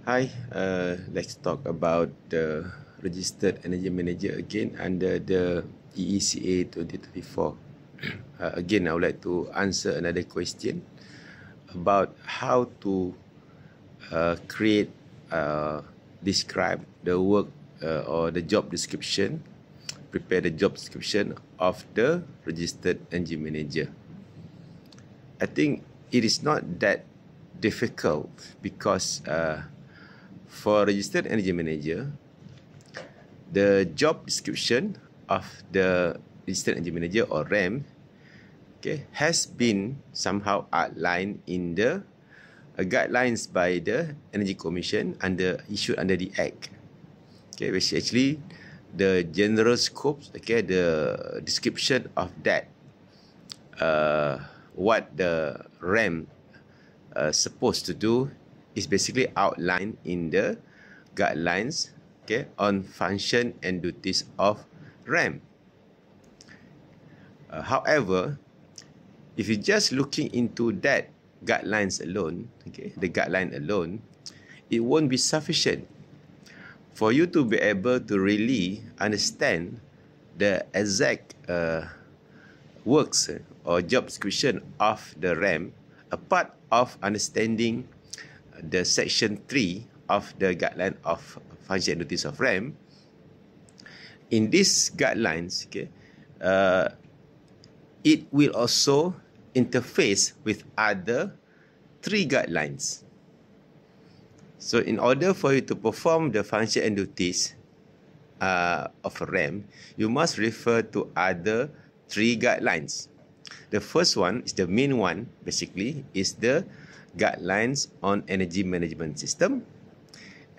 Hi, let's talk about the Registered Energy Manager again under the EECA 2024. Again, I would like to answer another question about how to create, describe the work or the job description, prepare the job description of the Registered Energy Manager. I think it is not that difficult because for Registered Energy Manager, the job description of the Registered Energy Manager or RAM, okay, has been somehow outlined in the guidelines by the Energy Commission issued under the Act. Okay, which actually the general scopes, okay, the description of that, what the RAM supposed to do is basically outlined in the guidelines, okay, on function and duties of RAM. However, if you're just looking into that guidelines alone, okay, the guideline alone, it won't be sufficient for you to be able to really understand the exact works or job description of the RAM, apart of understanding the section 3 of the guideline of function and duties of RAM. In these guidelines, okay, it will also interface with other 3 guidelines. So in order for you to perform the function and duties of RAM, you must refer to other 3 guidelines. The first one is the main one, basically, is the guidelines on energy management system.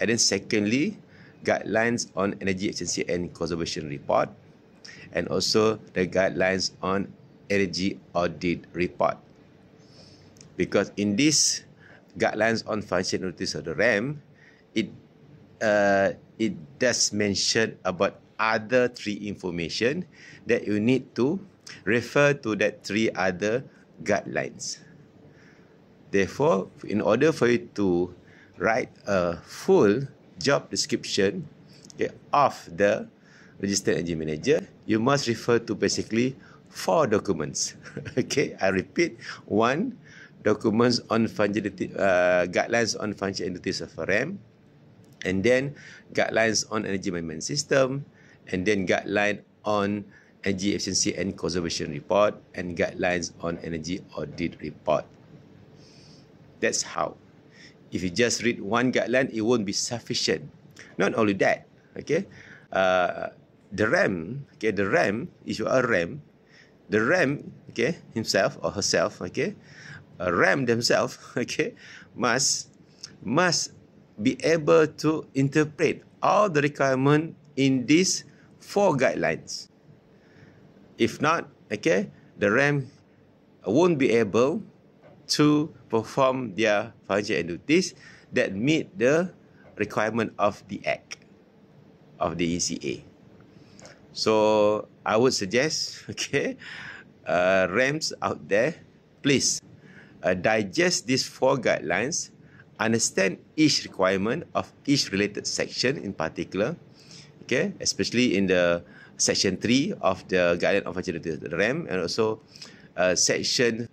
And then secondly, guidelines on energy efficiency and conservation report. And also the guidelines on energy audit report. Because in this guidelines on function and duties of the RAM, it does mention about other 3 information that you need to refer to that 3 other guidelines. Therefore, in order for you to write a full job description, okay, of the Registered Energy Manager, you must refer to basically 4 documents. Okay, I repeat: 1, documents on guidelines on function and duties of RAM, and then guidelines on energy management system, and then guideline on energy efficiency and conservation report, and guidelines on energy audit report. That's how. If you just read 1 guideline, it won't be sufficient. Not only that, okay, the RAM, okay, the RAM, if you are RAM, the RAM, okay, himself or herself, okay, RAM themselves, okay, must be able to interpret all the requirement in these 4 guidelines. If not, okay, the RAM won't be able to perform their function and duties that meet the requirement of the Act of the ECA. So I would suggest, okay, RAMs out there, please digest these 4 guidelines, understand each requirement of each related section in particular, okay, especially in the section 3 of the guideline of function and duties of the RAM, and also section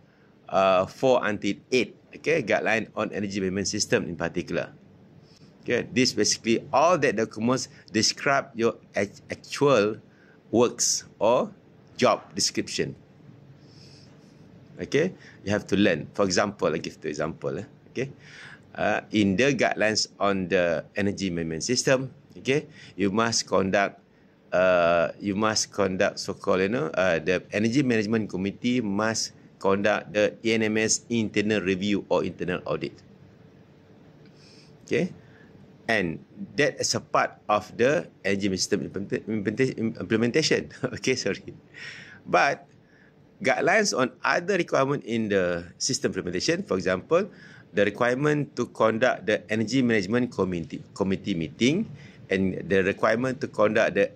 4 until 8, okay, guideline on energy management system in particular. Okay, this basically all that documents describe your actual works or job description. Okay, you have to learn. For example, I give the example. Okay, in the guidelines on the energy management system, okay, you must conduct so-called, the energy management committee must conduct the ENMS internal review or internal audit. Okay, and that is a part of the energy system implementation. Okay, sorry. But guidelines on other requirement in the system implementation, for example, the requirement to conduct the energy management committee meeting and the requirement to conduct the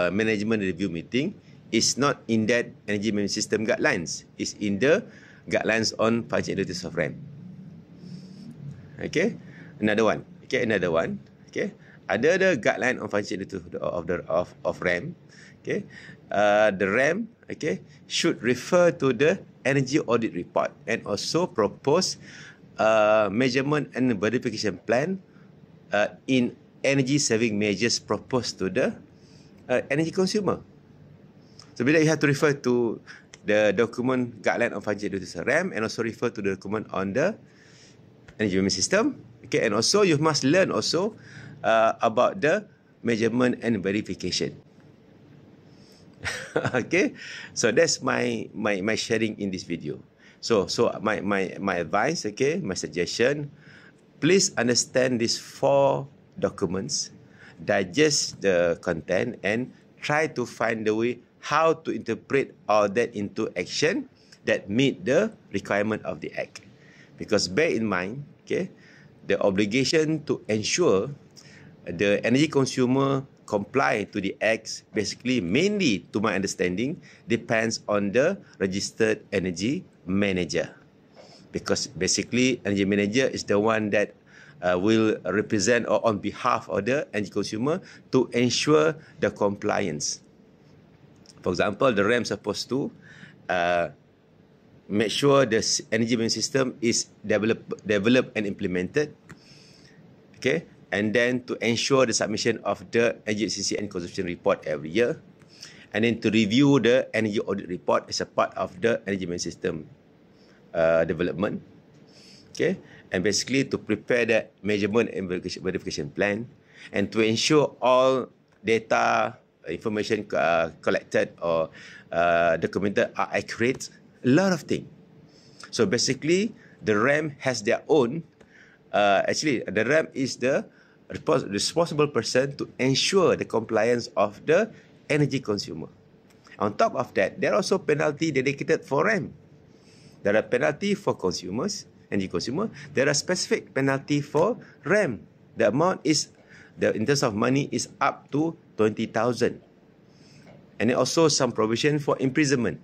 management review meeting is not in that energy management system guidelines. It's in the guidelines on function and duties of RAM. Okay, another one. Okay, another one. Okay, under the guideline on functionality of RAM. Okay, the RAM, okay, should refer to the energy audit report and also propose measurement and verification plan in energy saving measures proposed to the energy consumer. So bila you have to refer to the document guideline on functionality of RAM and also refer to the document on the energy management system. Okay, and also you must learn also about the measurement and verification. Okay, so that's my sharing in this video. So my advice, okay, my suggestion, please understand these 4 documents, digest the content, and try to find the way how to interpret all that into action that meet the requirement of the Act. Because bear in mind, okay, the obligation to ensure the energy consumer comply to the Acts, basically, mainly to my understanding, depends on the registered energy manager. Because basically, energy manager is the one that will represent or on behalf of the energy consumer to ensure the compliance. For example, the RAM supposed to make sure the energy management system is developed and implemented. Okay, and then to ensure the submission of the energy efficiency and consumption report every year, and then to review the energy audit report as a part of the energy management system development. Okay, and basically to prepare the measurement and verification plan, and to ensure all data information collected or documented are accurate. A lot of things. So basically, the RAM has their own. Actually, the RAM is the responsible person to ensure the compliance of the energy consumer. On top of that, there are also penalty dedicated for RAM. There are penalty for consumers, energy consumer. There are specific penalty for RAM. The amount is, in terms of money, is up to 20,000. And then also some provision for imprisonment.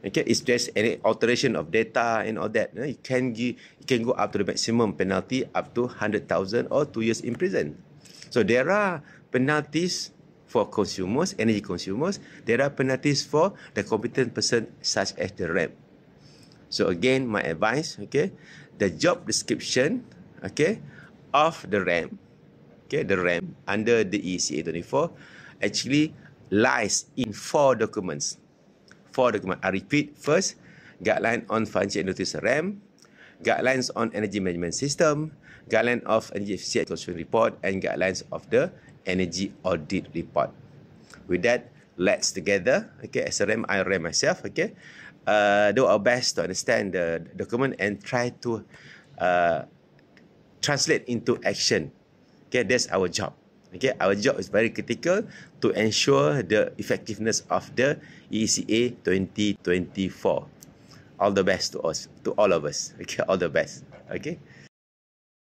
Okay, if there's any alteration of data and all that, you can go up to the maximum penalty up to 100,000 or 2 years in prison. So there are penalties for consumers, energy consumers. There are penalties for the competent person such as the RAM. So again, my advice, okay, the job description, okay, of the RAM, okay, the RAM under the ECA 24 actually lies in 4 documents. 4 documents. I repeat, first, guideline on function notice RAM, guidelines on energy management system, guideline of energy efficiency and consumption report, and guidelines of the energy audit report. With that, let's together, okay, as a RAM, I RAM myself, okay, do our best to understand the document and try to translate into action. Okay, that's our job. Okay, our job is very critical to ensure the effectiveness of the ECA 2024. All the best to us, to all of us. Okay, all the best. Okay.